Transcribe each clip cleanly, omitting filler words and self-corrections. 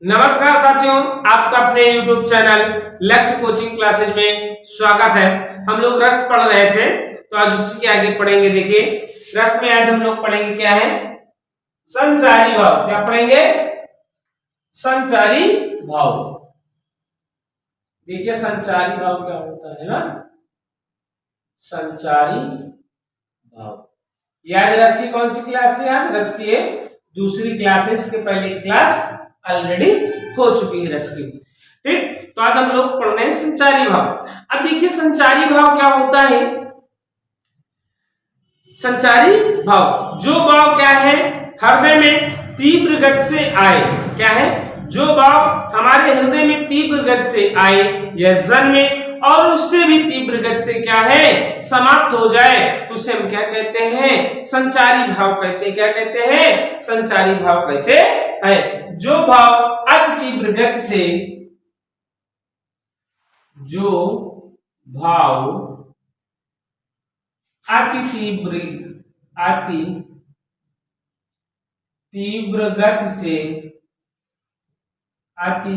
नमस्कार साथियों, आपका अपने YouTube चैनल लक्ष्य कोचिंग क्लासेज में स्वागत है। हम लोग रस पढ़ रहे थे, तो आज उसी के आगे पढ़ेंगे। देखिए, रस में आज हम लोग पढ़ेंगे क्या है, संचारी भाव। क्या पढ़ेंगे? संचारी भाव। देखिए, संचारी भाव क्या होता है ना, संचारी भाव। ये आज रस की कौन सी क्लास है? आज रस की दूसरी क्लास है। इसके पहले क्लास ऑलरेडी हो चुकी है रस की। ठीक, तो आज हम लोग पढ़ रहे हैं संचारी भाव। अब देखिए, संचारी भाव क्या होता है। संचारी भाव, जो भाव क्या है, हृदय में तीव्र गति से आए। क्या है? जो भाव हमारे हृदय में तीव्र गति से आए या जन्मे और उससे भी तीव्र गति से क्या है, समाप्त हो जाए, तो उसे हम क्या कहते हैं? संचारी भाव कहते हैं। क्या कहते हैं? संचारी भाव कहते हैं। जो भाव अति तीव्र गति से, जो भाव अति तीव्र गति से, अति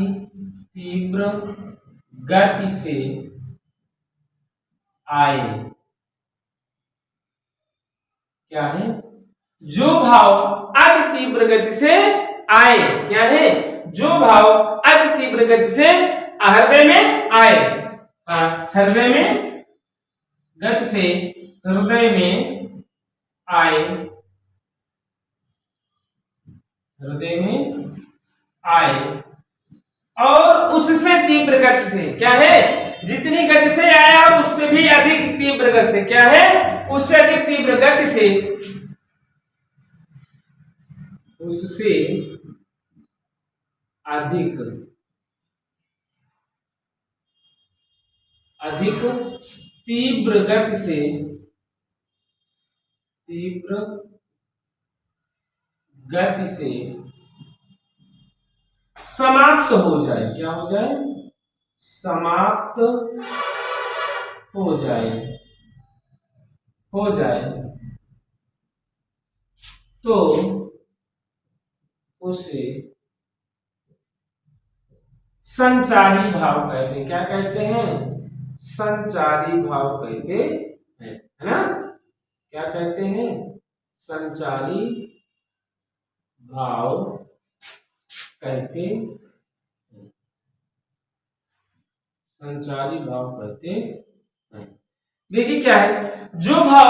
तीव्र गति से आए। क्या है? जो भाव अति तीव्र गति से आए। क्या है? जो भाव अति तीव्र गति से हृदय में आए। हृदय में गति से हृदय में आए, हृदय में आए और उससे तीव्र गति से। क्या है? जितनी गति से आया और उससे भी अधिक तीव्र गति से। क्या है? उससे अधिक तीव्र गति से, उससे अधिक तीव्र गति से, तीव्र गति से समाप्त हो जाए। क्या हो जाए? समाप्त हो जाए, तो उसे संचारी भाव कहते हैं। क्या कहते हैं? संचारी भाव कहते हैं, है ना? क्या कहते हैं? संचारी भाव कहते हैं। संचारी भाव कहते हैं। देखिए क्या है, जो भाव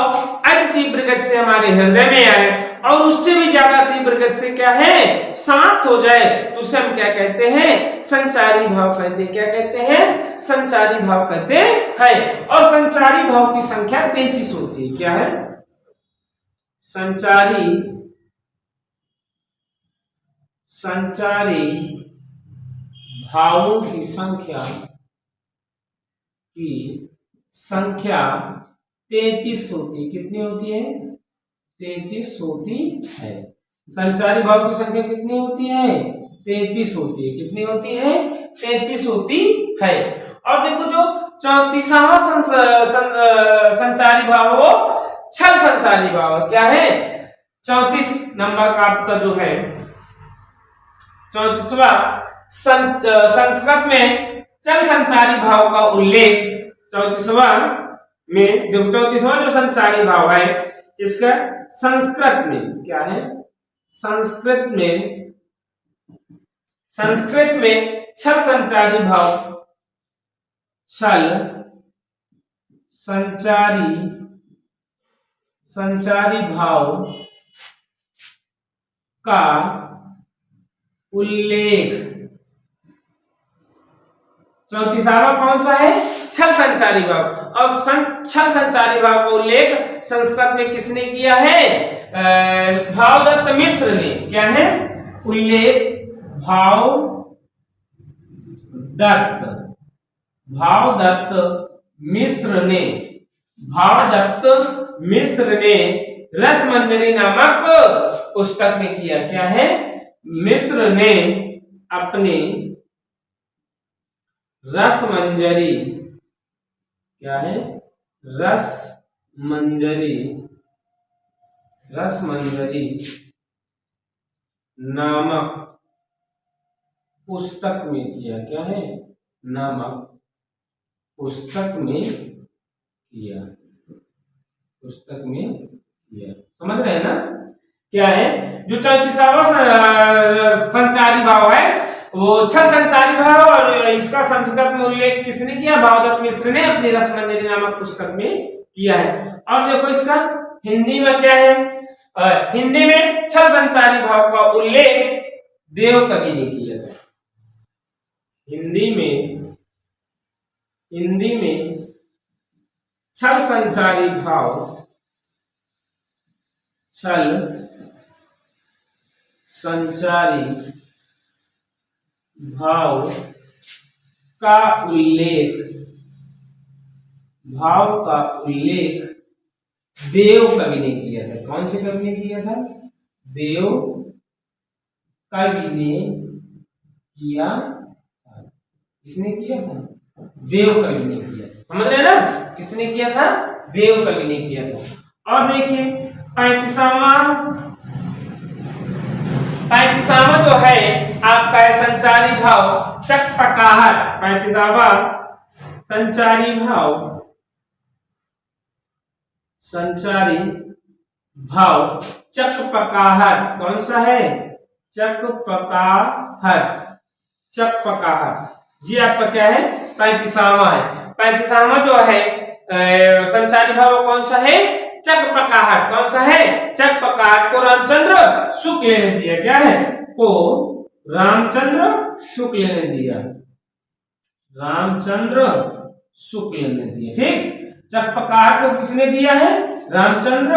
अति तीव्र गति से हमारे हृदय में आए और उससे भी ज्यादा तीव्र गति से क्या है, समाप्त हो जाए, तो उसे हम क्या कहते हैं? संचारी भाव कहते हैं। क्या कहते हैं? संचारी भाव कहते हैं। और संचारी भाव की संख्या 33 होती है। क्या है? संचारी भावों की संख्या 33 होती है। कितनी होती है? 33 होती है। संचारी भाव की संख्या कितनी होती है? 33 होती है। कितनी होती है? 33 होती है। और देखो, जो 34वां संचारी भाव वो छल संचारी भाव। क्या है? 34 नंबर का आपका जो है 34वां संस्कृत में चल संचारी भाव का उल्लेख 34वां में, देखो 34वां जो संचारी भाव है, इसका संस्कृत में क्या है? संस्कृत में छल संचारी भाव, छल संचारी भाव का उल्लेख 34वां कौन सा है? छल संचारी भाव। और छल संचारी भाव का उल्लेख संस्कृत में किसने किया है? भावदत्त मिश्र ने। क्या है? उल्लेख भावदत्त मिश्र ने रसमंजरी नामक पुस्तक में किया। क्या है? मिश्र ने अपने रसमंजरी, क्या है? रसमंजरी नामक पुस्तक में किया, क्या है, नामक पुस्तक में किया, पुस्तक में किया। समझ रहे हैं ना? क्या है जो 34वां संचारी भाव है, वो छह संचारी भाव, और इसका संस्कृत में उल्लेख किसने किया? भावदत्त मिश्र ने अपनी रसमंजरी नामक पुस्तक में किया है। और देखो इसका हिंदी में क्या है, हिंदी में छह संचारी भाव का उल्लेख देव कवि ने किया था। हिंदी में छल संचारी भाव, छल संचारी भाव का उल्लेख, देव कवि ने किया था। कौन से कवि ने किया था? देव कवि ने किया था। किसने किया था? देव कवि ने किया था। समझ रहे हैं ना? किसने किया था? देव कवि ने किया था। और देखिए 35वां जो है आपका है संचारी भाव चकपकाहट। 35वां संचारी भाव चकपकाहट। कौन सा है? चकपकाहट। जी आपका क्या है? 35वां है। 35वां जो है संचारी भाव कौन सा है? चकपकाहट। कौन सा है? चकपकाहट को रामचंद्र शुक्ल ने दिया। क्या है? को रामचंद्र शुक्ल ने दिया, रामचंद्र शुक्ल ने दिया। ठीक, चकपकाहट को किसने दिया है? रामचंद्र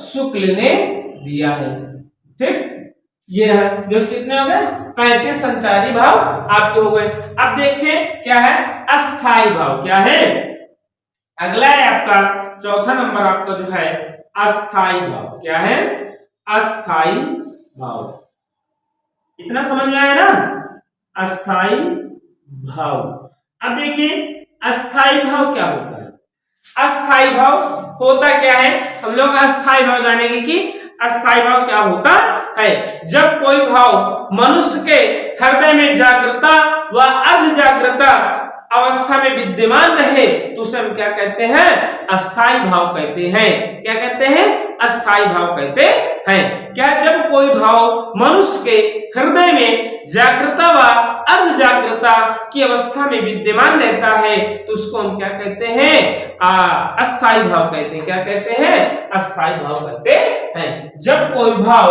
शुक्ल ने दिया है। ठीक, ये है जो कितने हो गए? 35 संचारी भाव आपके हो गए। अब देखिए क्या है? अस्थाई भाव। क्या है? अगला है आपका चौथा नंबर आपका जो है अस्थाई भाव। क्या है? अस्थाई भाव। इतना समझ में आया ना? अस्थाई भाव। अब देखिए अस्थाई भाव क्या होता है? अस्थाई भाव होता क्या है? हम लोग अस्थाई भाव जानेंगे कि अस्थाई भाव क्या होता है। जब कोई भाव मनुष्य के हृदय में जागृता व अर्ध जागृता अवस्था में विद्यमान रहे तो उसे हम क्या कहते हैं? अस्थाई भाव कहते हैं। क्या कहते हैं? अस्थाई भाव कहते हैं। क्या? जब कोई भाव मनुष्य के हृदय में जागृता व अर्ध जागृता की अवस्था में विद्यमान रहता है तो उसको हम क्या कहते हैं? अस्थाई भाव कहते हैं। क्या कहते हैं? अस्थाई भाव कहते हैं। जब कोई भाव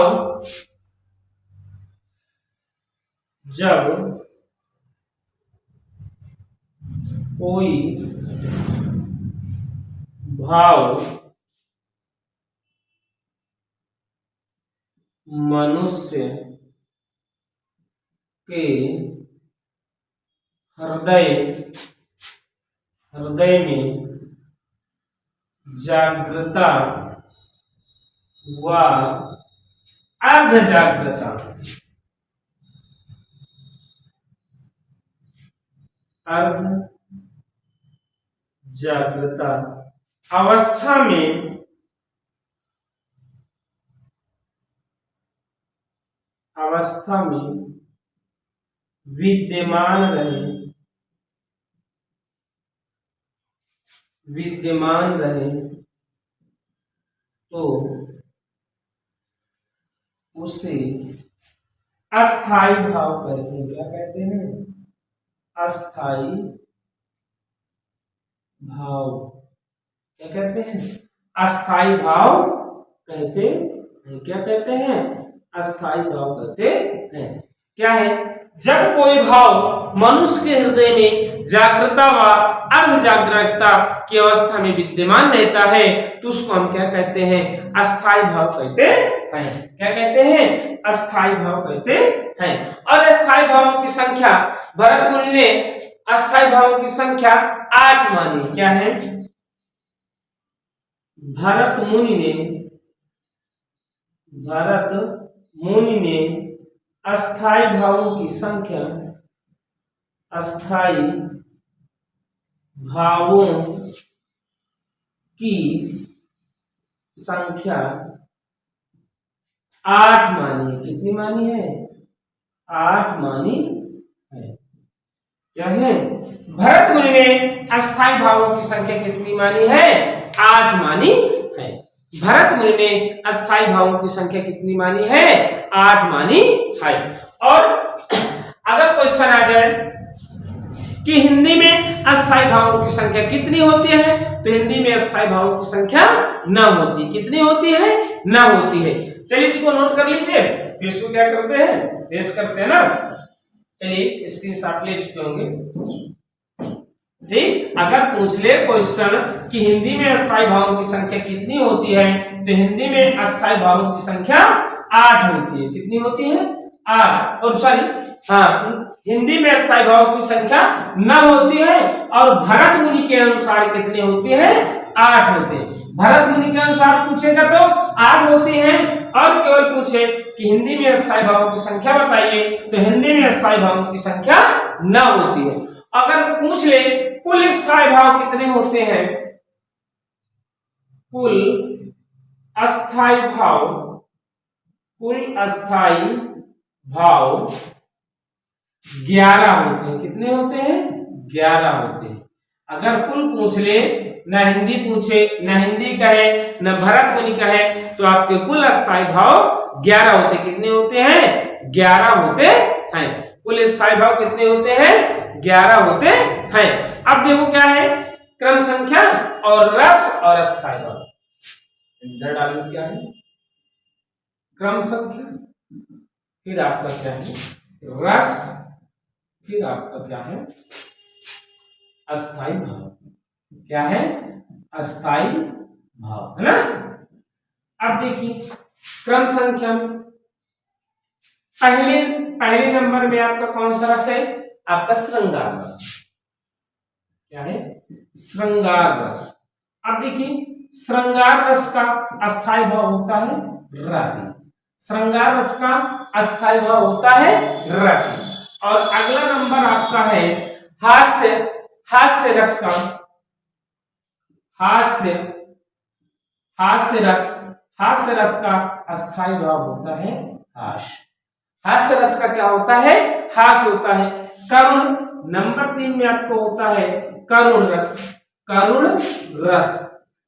मनुष्य के हृदय में जागृता व अर्ध जागृता अवस्था में विद्यमान रहे तो उसे अस्थाई भाव कहते हैं। क्या कहते हैं? अस्थाई भाव। क्या कहते हैं? अस्थाई भाव कहते हैं। क्या कहते हैं? अस्थाई भाव कहते हैं। क्या है? जब कोई भाव मनुष्य के हृदय में जागृता व अर्ध जागृता की अवस्था में विद्यमान रहता है तो उसको हम क्या कहते हैं? अस्थाई भाव कहते हैं। क्या कहते हैं? अस्थाई भाव कहते हैं। और अस्थाई भावों की संख्या भरत मुनि ने अस्थाई भावों की संख्या 8 मानी। क्या है? भरत मुनि ने अस्थाई भावों की संख्या, अस्थाई भावों की संख्या 8 मानी। कितनी मानी है? 8 मानी क्या है? भरत मुनि ने अस्थाई भावों की संख्या कितनी मानी है? 8 मानी है। भरत मुनि ने अस्थाई भावों की संख्या कितनी मानी है? 8 मानी है। और अगर क्वेश्चन आ जाए कि हिंदी में अस्थाई भावों की संख्या कितनी होती है, तो हिंदी में अस्थाई भावों की संख्या 9 होती है। कितनी होती है? 9 होती है। चलिए इसको नोट कर लीजिए, फिर इसको क्या करते हैं, पेश करते हैं ना। चलिए स्क्रीनशॉट ले चुके होंगे, ठीक। अगर पूछ ले क्वेश्चन कि हिंदी में अस्थाई भावों की संख्या कितनी होती है, तो हिंदी में अस्थाई भावों की संख्या 8 होती है। कितनी होती है? 8। और सॉरी, हाँ, हिंदी में अस्थाई भावों की संख्या 9 होती है और भरत मुनि के अनुसार कितनी होती है? 8 होते हैं। भरत मुनि के अनुसार पूछेगा तो 8 होती है, और केवल पूछे कि हिंदी में अस्थाई भावों की संख्या बताइए, तो हिंदी में अस्थाई भावों की संख्या 9 होती है। अगर पूछ ले कुल स्थायी भाव कितने होते हैं, कुल अस्थाई भाव, कुल अस्थाई भाव 11 होते हैं। कितने होते हैं? 11 होते हैं। अगर कुल पूछ ले, ना हिंदी पूछे, ना हिंदी कहे, ना भरत मुनि कहे, तो आपके कुल अस्थाई भाव 11 होते। कितने होते हैं? 11 होते हैं। कुल स्थायी भाव कितने होते हैं? 11 होते हैं। अब देखो क्या है, क्रम संख्या और रस और अस्थाई भाव। इधर डालना क्या है? क्रम संख्या, फिर आपका क्या है? रस, फिर आपका क्या है? अस्थाई भाव। क्या है? अस्थाई भाव, है ना। अब देखिए क्रम संख्या में पहले नंबर में आपका कौन सा रस है? आपका श्रृंगार रस। क्या है? श्रृंगार रस। अब देखिए श्रृंगार रस का अस्थाई भाव होता है रति, श्रृंगार रस का अस्थाई भाव होता है रति। और अगला नंबर आपका है हास्य, हास्य रस का, हास्य रस का अस्थाई भाव होता है हास्य। हास्य रस का क्या होता है? हास्य होता है। करुण नंबर 3 में आपको होता है करुण रस, करुण रस।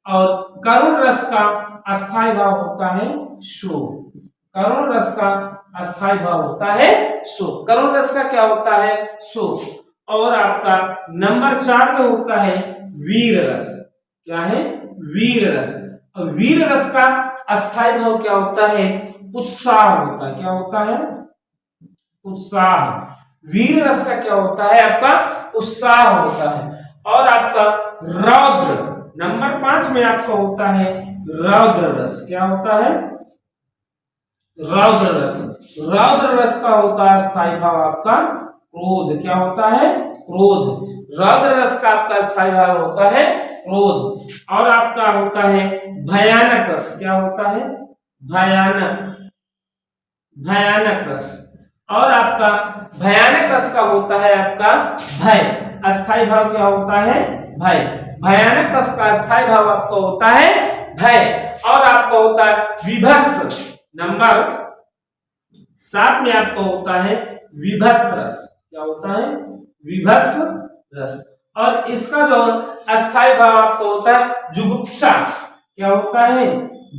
और करुण रस का अस्थाई भाव होता है शोक, करुण रस का अस्थाई भाव होता है शोक। करुण रस का क्या होता है? शोक। और आपका नंबर 4 में होता है वीर रस। क्या है? वीर रस। और वीर रस का अस्थाई भाव क्या होता है? उत्साह होता है। क्या होता है? उत्साह। वीर रस का क्या होता है? आपका उत्साह होता है। और आपका रौद्र नंबर 5 में आपका होता है रौद्र रस। क्या होता है? रौद्र रस। रौद्र रस का होता है अस्थाई भाव आपका क्रोध। क्या होता है? क्रोध। रौद्र रस का आपका अस्थाई भाव होता है क्रोध। और आपका होता है भयानक रस। क्या होता है? भयानक, भयानक रस। और आपका भयानक रस का होता है आपका भय। अस्थाई भाव क्या होता है? भय। भयानक रस का अस्थाई भाव आपका होता है भय। और आपका होता है विभत्स नंबर 7 में आपका होता है विभत्स रस। क्या होता है? विभत्स रस। और इसका जो अस्थाई भाव आपको होता है जुगुप्सा। क्या होता है?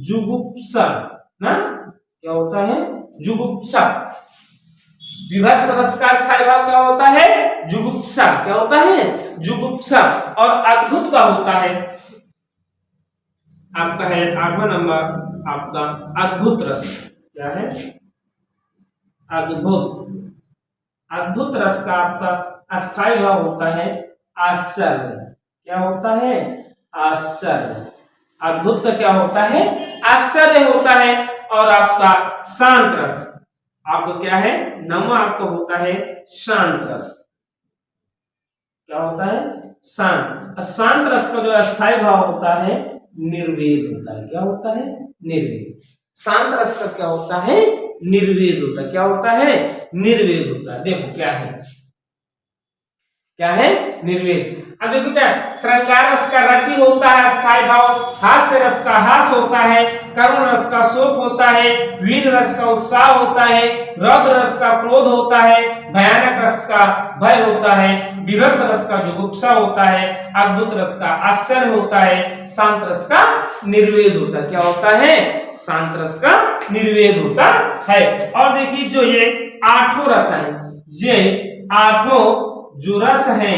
जुगुप्सा ना। क्या होता है? जुगुप्सा। विभत्स रस का अस्थाई भाव क्या होता है? जुगुप्सा। क्या होता है? जुगुप्सा। और अद्भुत का होता है आपका है 8वां नंबर आपका अद्भुत रस। क्या है? अद्भुत। अद्भुत रस का आपका अस्थाई भाव होता है आश्चर्य। क्या होता है? आश्चर्य। अद्भुत का क्या होता है? आश्चर्य होता है। और आपका शांत रस आपको क्या है? 9वां आपको होता है शांत रस। क्या होता है? शांत। शांत रस का जो अस्थाई भाव होता है निर्वेद होता है। क्या होता है? निर्वेद। शांत रस का क्या होता है? निर्वेद होता है। क्या होता है? निर्वेद होता है। देखो क्या है, क्या है, निर्वेद। अब देखो क्या, श्रृंगार रस का रति होता है अस्थाई भाव, हास्य रस का हास होता है, करुण रस का शोक होता है, वीर रस का उत्साह होता है, रौद्र रस का क्रोध होता है, भयानक रस का भय होता है, विभत्स रस का जुगुप्सा होता है, अद्भुत रस का आश्चर्य होता है, शांत रस का निर्वेद होता है। क्या होता है, शांत रस का निर्वेद होता है। और देखिए जो ये आठों रस हैं, ये आठों जो रस हैं,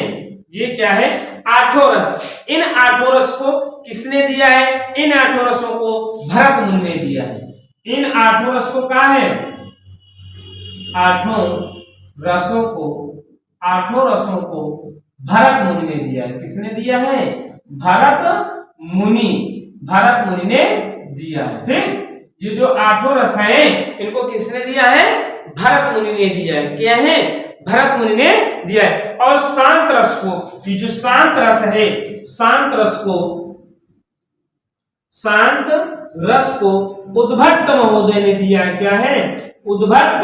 ये क्या है, आठों रस। इन आठों रस को किसने दिया है, इन आठों रसों को भरत मुनि ने दिया है। इन आठों रस को कहा है, आठों रसों को भरत मुनि ने दिया है। किसने दिया है, भरत मुनि ने दिया है। ठीक, ये जो आठों रस हैं इनको किसने दिया है, भरत मुनि ने दिया है। क्या है, भरत मुनि ने दिया है। और शांत रस को, ये जो शांत रस है, शांत रस को उद्भट महोदय ने दिया है। क्या है, उद्भट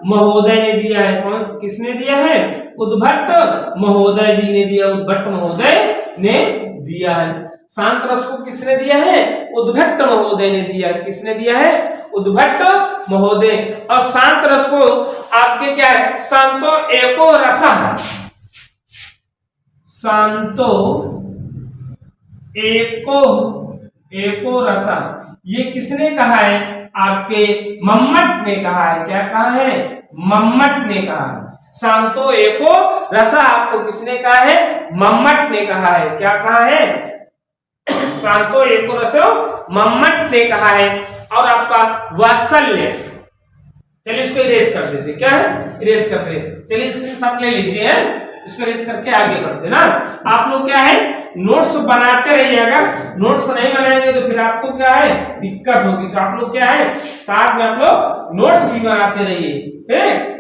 महोदय ने दिया है। कौन, किसने दिया है, उद्भट महोदय जी ने दिया, उद्भट महोदय ने दिया है। शांत रस को किसने दिया है, उद्भट महोदय ने दिया है। किसने दिया है, उद्भट महोदय। और शांत रस को आपके क्या है, शांतो एको रसा, शांतो एको रसा, ये किसने कहा है, आपके मम्मट ने कहा है। क्या कहा है, मम्मट ने कहा है। शांतो एको रसा आपको किसने कहा है, मम्मट ने कहा है। क्या कहा है, शांतो एको रसो, मम्मट ने कहा है। और आपका वात्सल्य, चलिए इसको इरेज कर देते, क्या है, इरेज करते। चलिए स्क्रीनशॉट ले लीजिए, इसको इरेज करके आगे बढ़ते ना। आप लोग क्या है, नोट्स बनाते रहिए। अगर नोट्स नहीं बनाएंगे तो फिर आपको क्या है, दिक्कत होगी। तो आप लोग क्या है, साथ में आप लोग नोट्स भी बनाते रहिए, ठीक,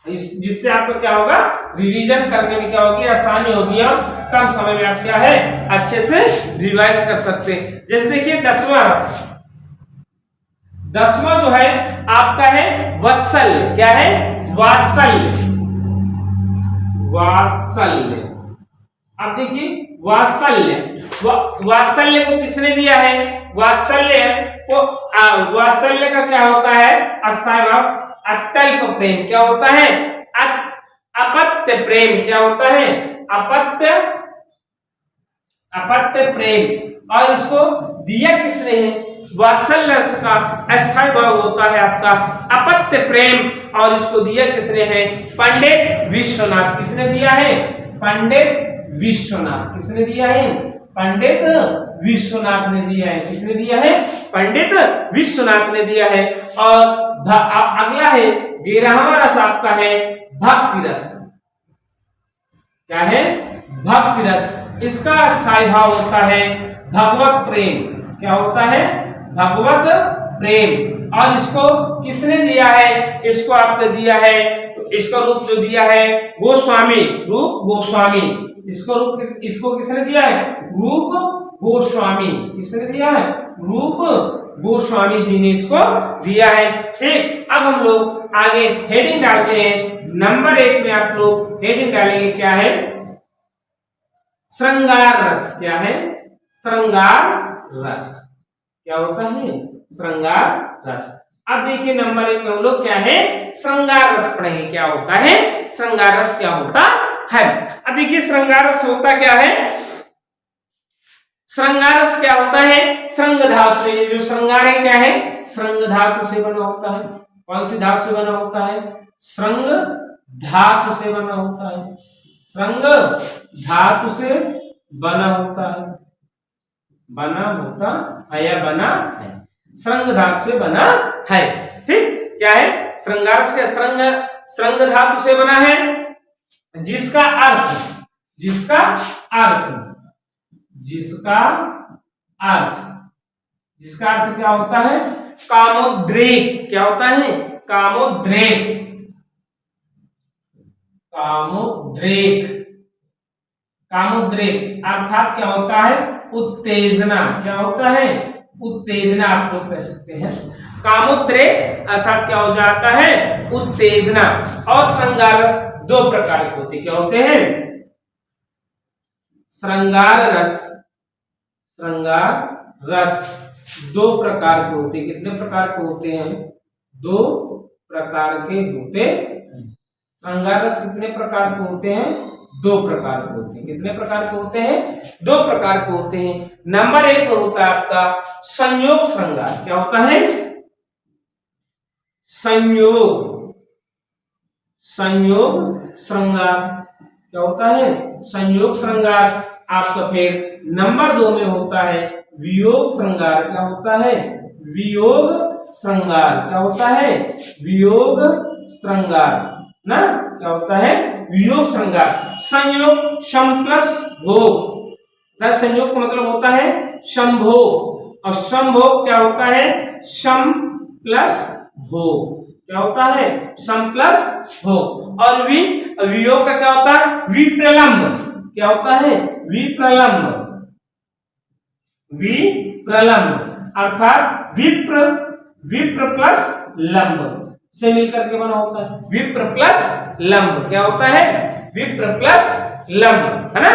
जिससे आपको क्या होगा, रिवीजन करने में क्या होगी, आसानी होगी और कम समय में आप क्या है, अच्छे से रिवाइज कर सकते हैं। जैसे देखिए 10वां रस, 10वां जो है आपका है वात्सल्य। क्या है, वात्सल्य। अब देखिए वात्सल्य, वात्सल्य को किसने दिया है, वात्सल्य का क्या होता है, अस्थाई भाव, अत्यल्प प्रेम। क्या होता है, अपत्य प्रेम। क्या होता है, अपत्य प्रेम। और इसको दिया किसने है, वात्सल्य का अस्थाई भाव होता है आपका अपत्य प्रेम। और इसको दिया किसने है, पंडित विश्वनाथ। किसने दिया है, पंडित विश्वनाथ। किसने दिया है, पंडित विश्वनाथ ने दिया है। किसने दिया है, पंडित विश्वनाथ ने दिया है। और अगला है 13वां रस आपका है भक्ति रस। क्या है, भक्ति रस। इसका अस्थाई भाव होता है भगवत प्रेम। क्या होता है, भगवत प्रेम। और इसको किसने दिया है, इसको आपने दिया है, इसका रूप जो दिया है गोस्वामी, रूप गोस्वामी। इसको किसने दिया है, रूप गोस्वामी। किसने दिया है, रूप गोस्वामी जी ने इसको दिया है। ठीक, अब हम लोग आगे हेडिंग डालते हैं। नंबर 1 में आप लोग हेडिंग डालेंगे, क्या है, श्रृंगार रस। क्या है, श्रृंगार रस। क्या होता है, श्रृंगार रस। अब देखिए नंबर 1 में हम लोग क्या है, श्रृंगार रस पढ़ेंगे। क्या होता है, श्रृंगार रस क्या होता है। अब देखिए श्रृंगार रस होता क्या है, श्रृंगार रस क्या होता है, श्रृंग धातु से, जो श्रृंगार है क्या है, श्रृंग धातु से बना होता है। कौन सी धातु से बना होता है, श्रृंग धातु से बना होता है। श्रृंग धातु से बना होता है, बना होता है या बना है, श्रृंग धातु से बना है। ठीक, क्या है, श्रृंगार रस के श्रृंग धातु से बना है, जिसका अर्थ क्या होता है, कामोद्रेक। क्या होता है, कामोद्रेक। अर्थात क्या होता है, उत्तेजना। क्या होता है, उत्तेजना आप लोग कह सकते हैं। कामोद्रेक अर्थात क्या हो जाता है, उत्तेजना। और श्रृंगार रस 2 प्रकार के होते, क्या होते हैं, श्रृंगार रस, श्रृंगार रस दो प्रकार के होते हैं। कितने प्रकार के होते हैं? दो प्रकार के होते हैं। श्रृंगार रस कितने प्रकार के होते हैं? दो प्रकार के होते हैं। कितने प्रकार के होते हैं? दो प्रकार के होते हैं। नंबर एक पर होता है आपका संयोग श्रृंगार। क्या होता है? संयोग, संयोग श्रृंगार क्या होता है? संयोग श्रृंगार। आपका फिर नंबर दो में होता है वियोग श्रृंगार। क्या होता है? वियोग श्रृंगार। क्या होता है? वियोग श्रृंगार ना। क्या होता है? वियोग श्रृंगार। संयोग सम प्लस भोग। संयोग का मतलब होता है समभोग, और समभोग क्या होता है? सम प्लस भोग। क्या होता है? सम प्लस भोग। और वियोग का क्या होता है? विप्रलंब। क्या होता है? विप्रलंब, विप्रलंब अर्थात विप्र, विप्र प्लस लंब से मिलकर के बना होता है विप्र प्लस लंब। क्या होता है? विप्र प्लस लंब, है ना।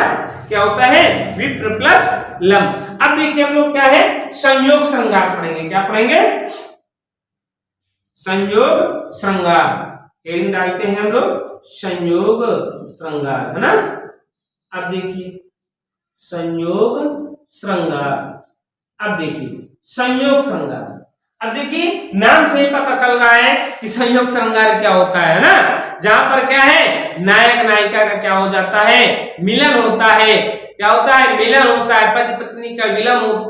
क्या होता है? विप्र प्लस लंब। अब देखिए हम लोग क्या है? संयोग श्रृंगार पढ़ेंगे। क्या पढ़ेंगे? संयोग श्रृंगार। हेडिंग डालते हैं हम लोग संयोग श्रृंगार, है ना। अब देखिए संयोग श्रृंगार। अब देखिए संयोग श्रृंगार। अब देखिए नाम से ही पता चल रहा है कि संयोग श्रृंगार क्या होता है ना। जहां पर क्या है? नायक नायिका का क्या हो जाता है? मिलन होता है। क्या होता है? मिलन होता है। पति पत्नी का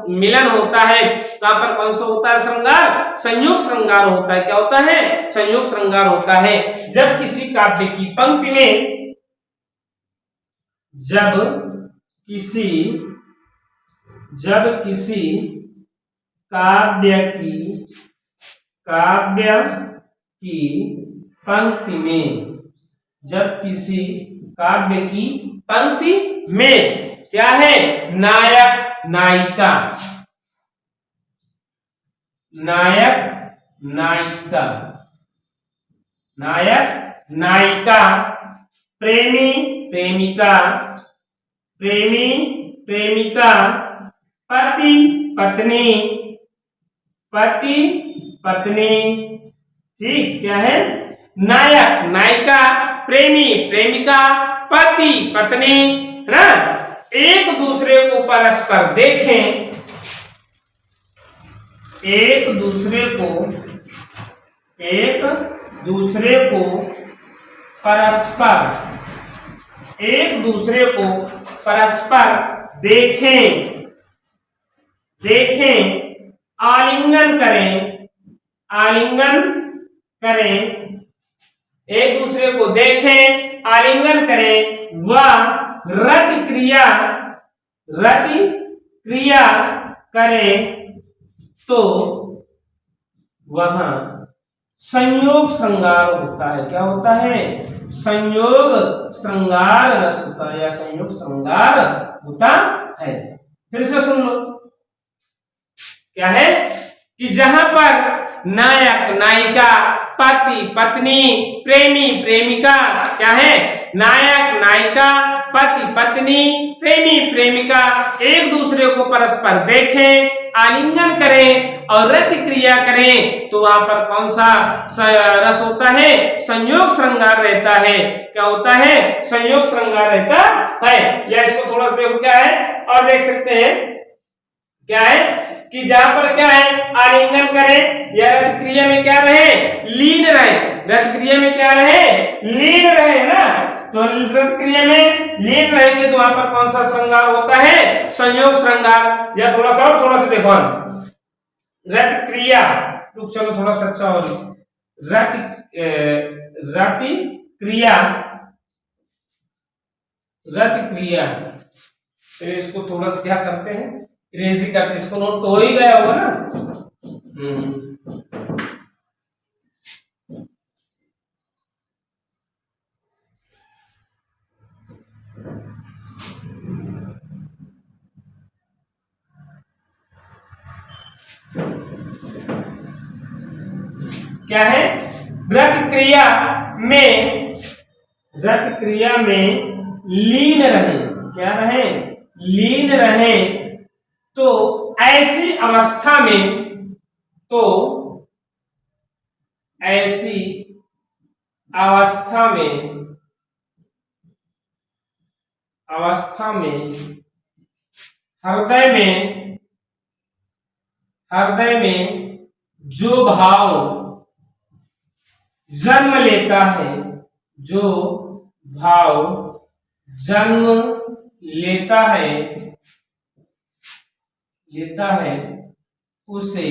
मिलन होता है। तो यहाँ पर कौन सा होता है? श्रृंगार, संयोग श्रृंगार होता है। क्या होता है? संयोग श्रृंगार होता है। जब किसी काव्य की पंक्ति में, जब किसी काव्य की पंक्ति में, जब किसी काव्य की पंक्ति में क्या है? नायक नायिका, नायक नायिका, नायक नायिका, प्रेमी प्रेमिका, प्रेमी प्रेमिका, पति पत्नी, पति पत्नी। ठीक, क्या है? नायक नायिका, प्रेमी प्रेमिका, पति पत्नी, है ना। एक दूसरे को परस्पर देखें, एक दूसरे को परस्पर देखें, आलिंगन करें, एक दूसरे को देखें, आलिंगन करें, व रति क्रिया करें, तो वहां संयोग श्रृंगार होता है। क्या होता है? संयोग श्रृंगार रस होता है या संयोग श्रृंगार होता है। फिर से सुन लो, क्या है? कि जहां पर नायक नायिका, पति पत्नी, प्रेमी प्रेमिका, क्या है? नायक नायिका, पति पत्नी, प्रेमी प्रेमिका एक दूसरे को परस्पर देखें, आलिंगन करें और रति क्रिया करें, तो वहां पर कौन सा रस होता है? संयोग श्रृंगार रहता है। क्या होता है? संयोग श्रृंगार रहता है। या इसको थोड़ा सा देखो क्या है, और देख सकते हैं क्या है कि जहां पर क्या है? आलिंगन करें या रति क्रिया में क्या रहे? लीन रहे। रति क्रिया में क्या रहे? लीन रहे ना। तो रति क्रिया में लीन रहेंगे तो वहां पर कौन सा श्रृंगार होता है? संयोग श्रृंगार। या थोड़ा सा देखो, रति क्रिया, रुक चलो थोड़ा सा अच्छा हो। रति क्रिया। फिर इसको थोड़ा सा क्या करते हैं? इरेज़ी करते, इसको नोट तो हो ही गया होगा ना। क्या है? रति क्रिया में लीन रहे। क्या रहे? लीन रहें तो ऐसी अवस्था में हृदय में जो भाव जन्म लेता है उसे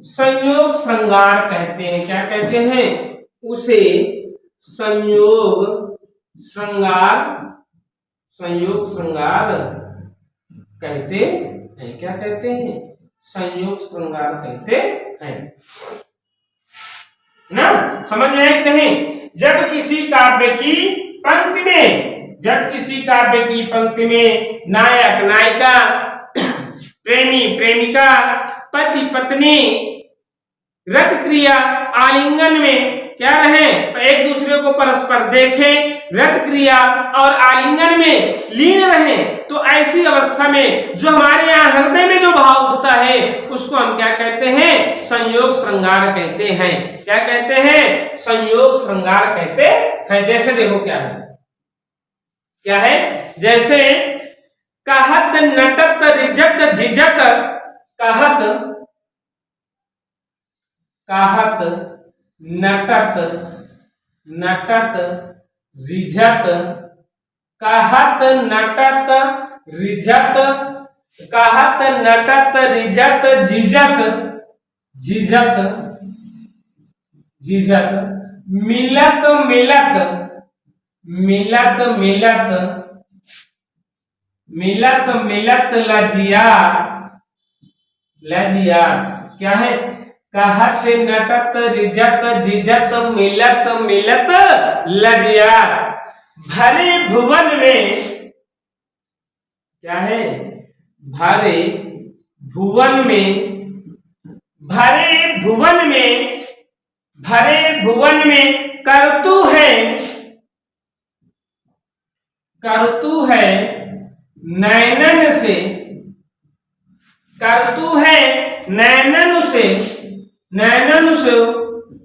संयोग श्रृंगार कहते हैं। क्या कहते हैं? उसे संयोग श्रृंगार कहते हैं। क्या कहते हैं? संयोग श्रृंगार कहते हैं ना। समझ में आया कि नहीं? जब किसी काव्य की पंक्ति में नायक नायिका, प्रेमी प्रेमिका, पति पत्नी रत क्रिया आलिंगन में क्या रहे, एक दूसरे को परस्पर देखें, रत क्रिया और आलिंगन में लीन रहे, तो ऐसी अवस्था में जो हमारे यहाँ हृदय में जो भाव उठता है उसको हम क्या कहते हैं? संयोग श्रृंगार कहते हैं। क्या कहते हैं? संयोग श्रृंगार कहते हैं। जैसे देखो क्या है? जैसे कहत नटत रिजत झिझक, कहत नटत रिझत, कहत नटत रिझत, कहत नटत रिझत झिझत, मिलत लजिया। क्या है? कहत नटत रिजत झिझत मिलत लजिया। भरे भुवन में क्या है? भरे भुवन में करतु है नैनन से,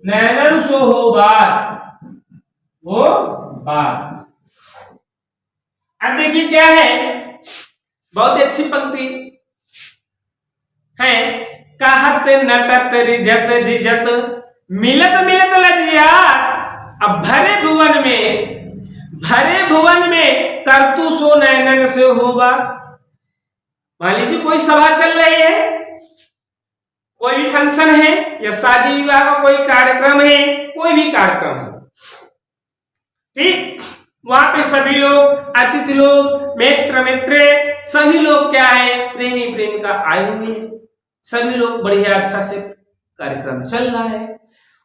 नैनन सो हो बात। अब देखिए क्या है, बहुत अच्छी पंक्ति है। कहत नटत रिजत झिझत मिलत लजिया। अब भरे भुवन में करतु सो नैनन से हो बात। मान लीजिए कोई सभा चल रही है, कोई भी फंक्शन है या शादी विवाह का कोई कार्यक्रम है, कोई भी कार्यक्रम है, ठीक? वहां पे सभी लोग, अतिथि लोग, मित्र सभी लोग क्या है? प्रेमी प्रेमिका आए हुए हैं, सभी लोग बढ़िया अच्छा से कार्यक्रम चल रहा है।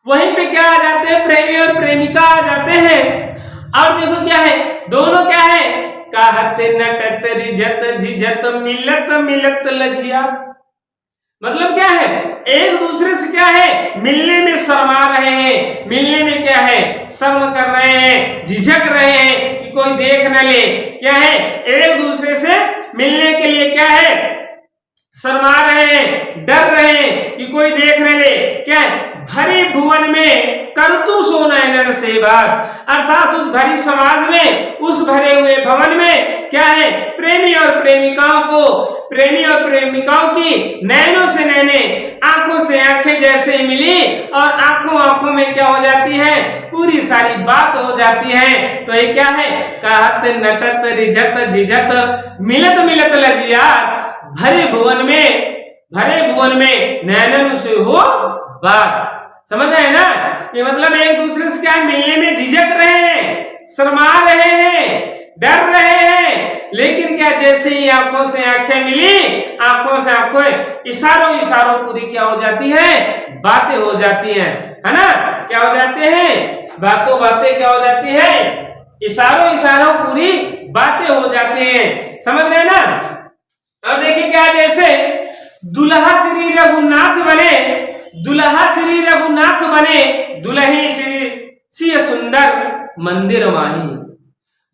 वहीं पे क्या आ जाते हैं? प्रेमी और प्रेमिका आ जाते हैं। और देखो क्या है, दोनों क्या है? कहत नटत रिजत झिझत मिलत लजिया। मतलब क्या है? एक दूसरे से क्या है? मिलने में शर्मा रहे हैं, मिलने में क्या है? शर्म कर रहे हैं, झिझक रहे हैं कि कोई देख न ले। क्या है? एक दूसरे से मिलने के लिए क्या है? शर्मा रहे हैं, डर रहे हैं कि कोई देख न ले। क्या है? भरे भुवन में करतु सो नैनन से बात, अर्थात उस भरी समाज में, उस भरे हुए भवन में क्या है? प्रेमी और प्रेमिकाओं की नैनों से नैने, आंखों से आंखें जैसे मिली और आंखों में क्या हो जाती है? पूरी सारी बात हो जाती है। तो ये क्या है? कहत नटत रिझत झिझत मिलत लजिया। भरे भुवन में नैनन से हो बात। समझ रहे हैं ना? ये मतलब एक दूसरे से क्या मिलने में झिझक रहे हैं, शर्मा रहे हैं, डर रहे हैं, लेकिन क्या जैसे ही आंखों से आंखें मिली, आंखों से आंखें, इशारों पूरी क्या हो जाती है? बातें हो जाती हैं, है ना? क्या हो जाते हैं? बातें क्या हो जाती है? इशारों पूरी बातें हो जाती हैं। समझ रहे हैं ना? अब देखिए क्या, जैसे दुल्हा श्री रघुनाथ बने दुल्ही श्री सुंदर मंदिर माही।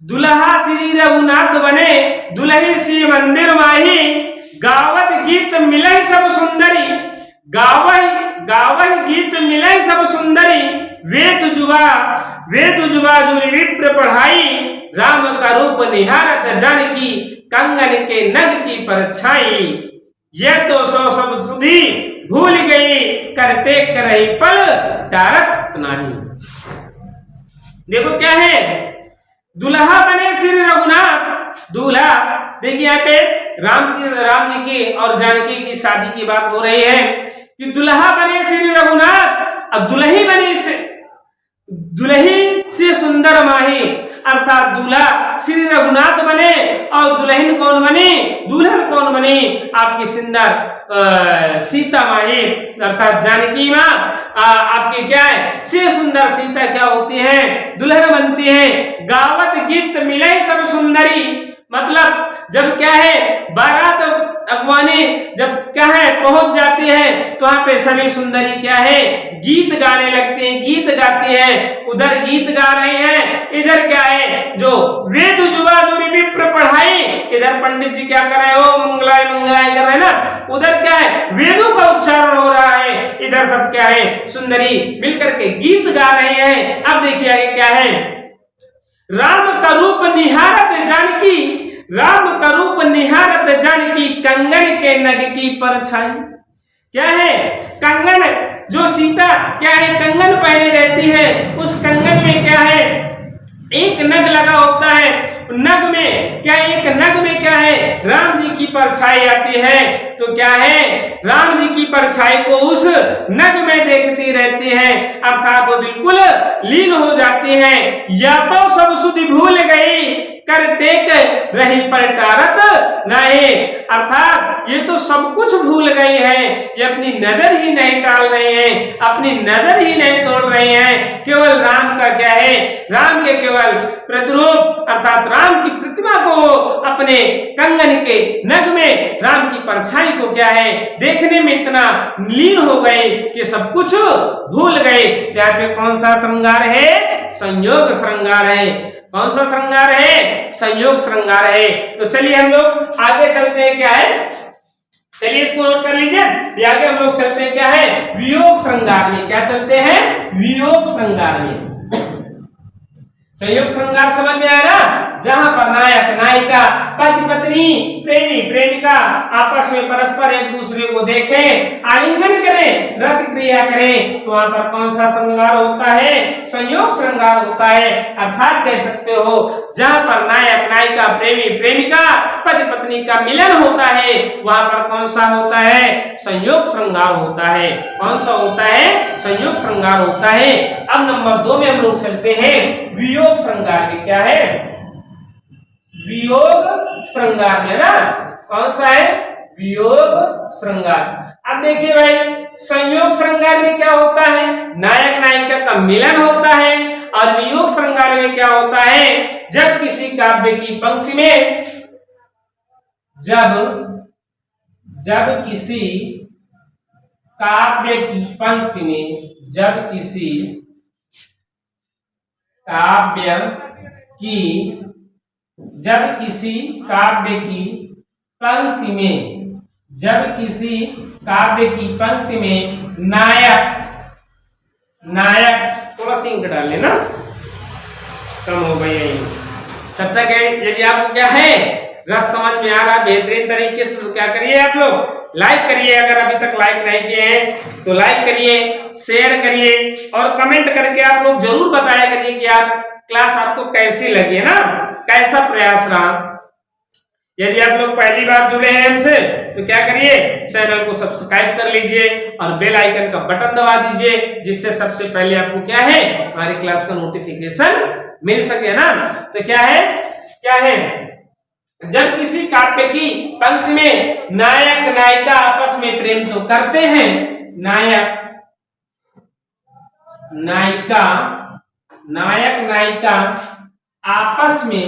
दुल्हा श्री रघुनाथ बने दुल्ही श्री मंदिर माही, गावत गीत मिलई सब सुंदरी, गावही गीत मिलई सब सुंदरी, वेद जुबा जुरी विप्र पढ़ाई, राम का रूप निहारत जानकी, कंगन के नग की परछाई, ये तो सो सब सुधी भूल गई, करते करही पल टारत नहीं। देखो क्या है, दुल्हा बने श्री रघुनाथ, दूल्हा देखिए यहाँ पे राम जी की और जानकी की शादी की बात हो रही है कि दुल्हा बने श्री रघुनाथ और दुल्ही बनी दुल्ही से सुंदर माही, अर्थात दूल्हा श्री रघुनाथ बने और दुल्हन कौन बनी, दुल्हन कौन बनी, आपकी सुंदर सीता माही अर्थात जानकी माँ आपकी क्या है, से सुंदर सीता क्या होती है, दुल्हन बनती है। गावत गीत मिले सब सुंदरी, मतलब जब क्या है बारात अगवानी जब क्या है पहुंच जाती है तो वहां पे सभी सुंदरी क्या है गीत गाने लगती हैं, गीत गाती है, उधर गीत गा रहे हैं, इधर क्या है जो वेद जुबा जुरी विप्र पढ़ाई, इधर पंडित जी क्या कर रहे हैं, ओ मंगलाय मंगलाय कर रहे हैं ना, उधर क्या है वेदों का उच्चारण हो रहा है, इधर सब क्या है सुंदरी मिलकर के गीत गा रहे हैं। अब देखिए आगे क्या है, राम का रूप निहारत जानकी, राम का रूप निहारत जानकी, कंगन के नग की परछाई, क्या है कंगन, जो सीता क्या है कंगन पहने रहती है, उस कंगन में क्या है एक नग लगा होता है, नग में क्या एक नग में क्या है राम जी की परछाई आती है, तो क्या है राम जी की परछाई को उस नग में देखती रहती है, अर्थात वो बिल्कुल लीन हो जाती है। या तो सब सुधि भूल गई, कर टेक रही पलटारत नहीं, अर्थात ये तो सब कुछ भूल गई है, ये अपनी नजर ही नहीं टाल रहे हैं, अपनी नजर ही नहीं तोड़ रहे हैं, केवल राम का क्या है, राम के केवल प्रतिरूप अर्थात राम की प्रतिमा को अपने कंगन के नग में राम की परछाई को क्या है देखने में इतना लीन हो गए कि सब कुछ भूल गए। यहाँ पे कौन सा श्रृंगार है, संयोग श्रृंगार है, कौन सा श्रृंगार है, संयोग श्रृंगार है। तो चलिए हम लोग आगे चलते हैं, क्या है चलिए इसको नोट कर लीजिए, आगे हम लोग चलते हैं क्या है वियोग श्रृंगार में, क्या चलते हैं वियोग श्रृंगार में। संयोग श्रृंगार समझ में आया ना, जहां पर नायक नायिका पति पत्नी प्रेमी प्रेमिका आपस में परस्पर एक दूसरे को देखें, आलिंगन करें, रत क्रिया करें, तो वहां पर कौन सा श्रृंगार होता है, संयोग श्रृंगार होता है। अर्थात कह सकते हो जहां पर नायक नायिका प्रेमी प्रेमिका पति पत्नी का मिलन होता है, वहां पर कौन सा होता है, संयोग श्रृंगार होता है। कौन सा होता है, संयोग श्रृंगार होता है। अब नंबर 2 में हम लोग चलते हैं वियोग श्रृंगार में, क्या है वियोग श्रृंगार में ना, कौन सा है वियोग श्रृंगार। अब देखिए भाई संयोग श्रृंगार में क्या होता है, नायक नायिका का मिलन होता है, और वियोग श्रृंगार में क्या होता है, जब किसी काव्य की पंक्ति में जब किसी काव्य की पंक्ति में जब किसी काव्य की पंक्ति में नायक थोड़ा सिंक डाल लेना, कम हो गई है तब तक है। यदि आपको क्या है रस समझ में आ रहा बेहतरीन तरीके से, तो क्या करिए आप लोग लाइक करिए, अगर अभी तक लाइक नहीं किए हैं तो लाइक करिए, शेयर करिए, और कमेंट करके आप लोग जरूर बताया करिए कि यार क्लास आपको कैसी लगी है ना, कैसा प्रयास रहा। यदि आप लोग पहली बार जुड़े हैं हमसे तो क्या करिए चैनल को सब्सक्राइब कर लीजिए और बेल आइकन का बटन दबा दीजिए, जिससे सबसे पहले आपको क्या है हमारी क्लास का नोटिफिकेशन मिल सके ना। तो क्या है जब किसी काव्य की पंक्ति में नायक नायिका आपस में प्रेम तो करते हैं, नायक नायिका आपस में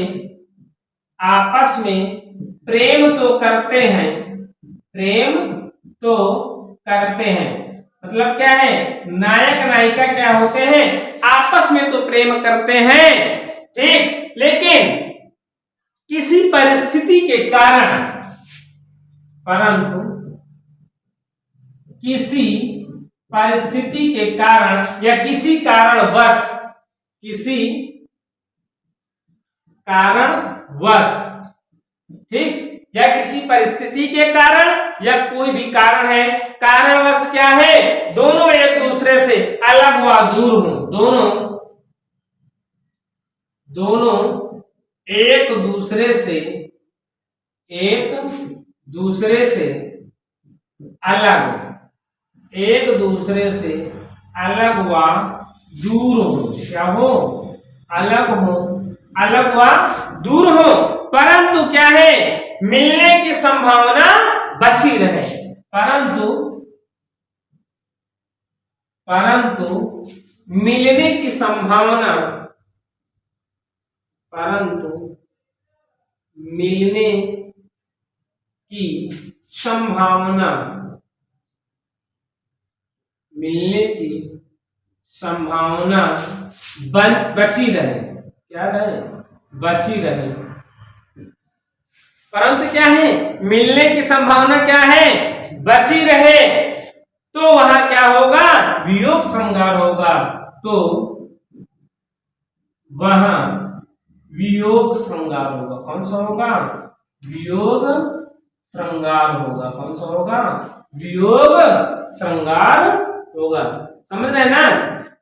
प्रेम तो करते हैं, मतलब क्या है नायक नायिका क्या होते हैं आपस में तो प्रेम करते हैं, ठीक, लेकिन परिस्थिति के कारण, परंतु किसी परिस्थिति के कारण या किसी कारणवश, किसी कारणवश, ठीक, या किसी परिस्थिति के कारण या कोई भी कारण है, कारणवश क्या है, दोनों एक दूसरे से अलग व दूर हो, दोनों एक दूसरे से अलग व दूर हो, क्या हो, अलग व दूर हो, परंतु क्या है, मिलने की संभावना बची रहे, परंतु मिलने की संभावना, बची रहे, क्या रहे, बची रहे, परंतु क्या है, मिलने की संभावना क्या है, बची रहे, तो वहां क्या होगा, वियोग श्रृंगार होगा, तो वहां वियोग श्रृंगार होगा। कौन सा होगा, वियोग श्रृंगार होगा, कौन सा होगा, वियोग श्रृंगार होगा। समझ रहे ना,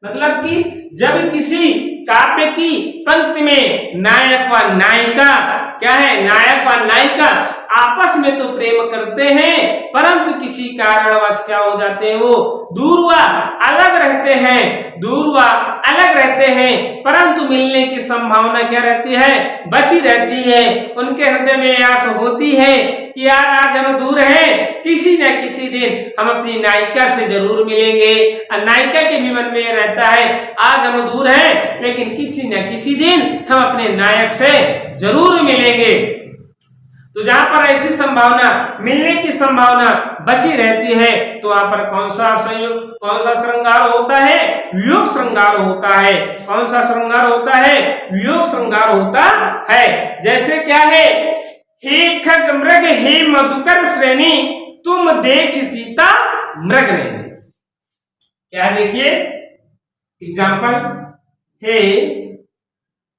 मतलब कि जब किसी काव्य की पंक्ति में नायक व नायिका, क्या है, नायक व नायिका आपस में तो प्रेम करते हैं, परंतु किसी कारणवश क्या हो जाते हैं, वो दूर व अलग रहते हैं, परंतु मिलने की संभावना क्या रहती है, बची रहती है। उनके हृदय में आस होती है कि यार आज हम दूर हैं, किसी न किसी दिन हम अपनी नायिका से जरूर मिलेंगे, और नायिका के भी मन में यह रहता है आज हम दूर हैं, लेकिन किसी न किसी दिन हम अपने नायक से जरूर मिलेंगे। तो जहां पर ऐसी संभावना, मिलने की संभावना बची रहती है, तो वहां पर कौन सा श्रृंगार होता है, वियोग श्रृंगार होता है। कौन सा श्रृंगार होता है, वियोग श्रृंगार होता है। जैसे क्या है, हे खग मृग हे मधुकर श्रेणी, तुम देख सीता मृग नैनी। क्या देखिए एग्जाम्पल, हे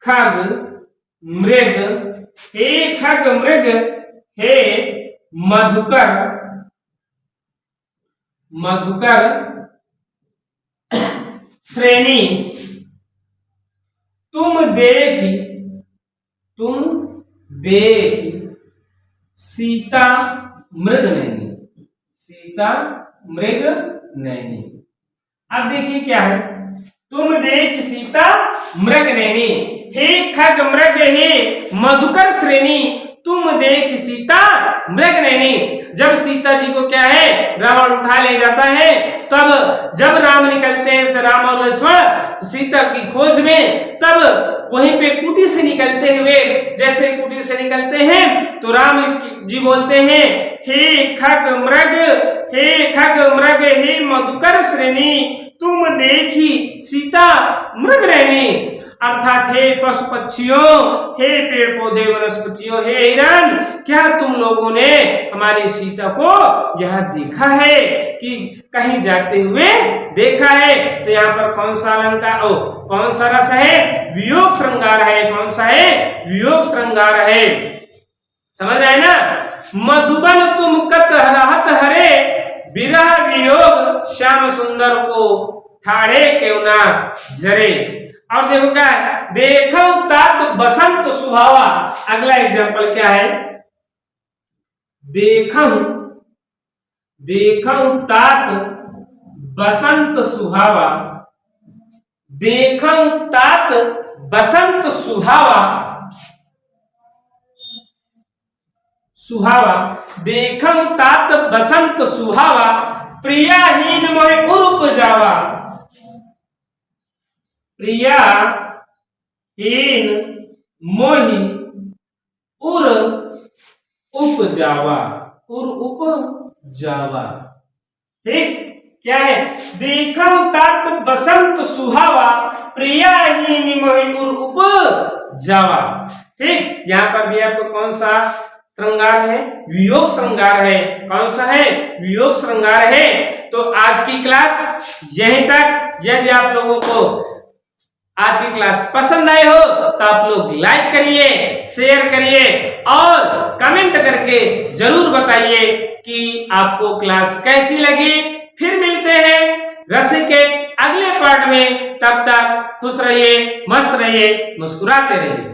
खग मृग, हे खग मृग हे मधुकर श्रेणी, तुम देख सीता मृग नैनी। अब देखिए क्या है, तुम देख सीता मृग नैनी, हे खग मृग हे मधुकर श्रेणी, तुम देख सीता मृग नैनी। जब सीता जी को क्या है, रावण उठा ले जाता है, तब जब राम निकलते हैं, श्री राम और लक्ष्मण सीता की खोज में, तब वहीं पे कुटी से निकलते हुए, जैसे कुटी से निकलते हैं तो राम जी बोलते हैं, हे खग मृग हे मधुकर श्रेणी, तुम देखी सीता मृग नैनी। अर्थात हे पशु पक्षियों, हे पेड़ पौधे वनस्पतियों, हे हिरण, क्या तुम लोगों ने हमारी सीता को यहाँ देखा है कि कहीं जाते हुए देखा है? तो यहाँ पर कौन सा अलंकार, कौन सा रस है, वियोग श्रृंगार है। कौन सा है, वियोग श्रृंगार है। समझ रहे ना। मधुबन तुम कत रहत हरे, विरह वियोग श्याम सुंदर को ठाड़े क्यों ना जरे। और देखो क्या है, देखो तात बसंत सुहावा। अगला एग्जाम्पल क्या है, देखो तात बसंत सुहावा, देखो तात बसंत सुहावा, देखो तात बसंत सुहावा, प्रियाहीन मोहि उर उपजावा, प्रियाहीन मोहि उर उपजावा, ठीक। क्या है, देखम तात बसंत सुहावा प्रिया ही निमोहि उर उप जावा। ठीक, यहाँ पर भी आपको कौन सा श्रृंगार है, वियोग श्रृंगार है। कौन सा है, वियोग श्रृंगार है। तो आज की क्लास यहीं तक। यदि आप लोगों को आज की क्लास पसंद आए हो तो आप लोग लाइक करिए, शेयर करिए और कमेंट करके जरूर बताइए कि आपको क्लास कैसी लगी। फिर मिलते हैं रस्सी के अगले पार्ट में। तब तक खुश रहिए, मस्त रहिए, मुस्कुराते रहिए।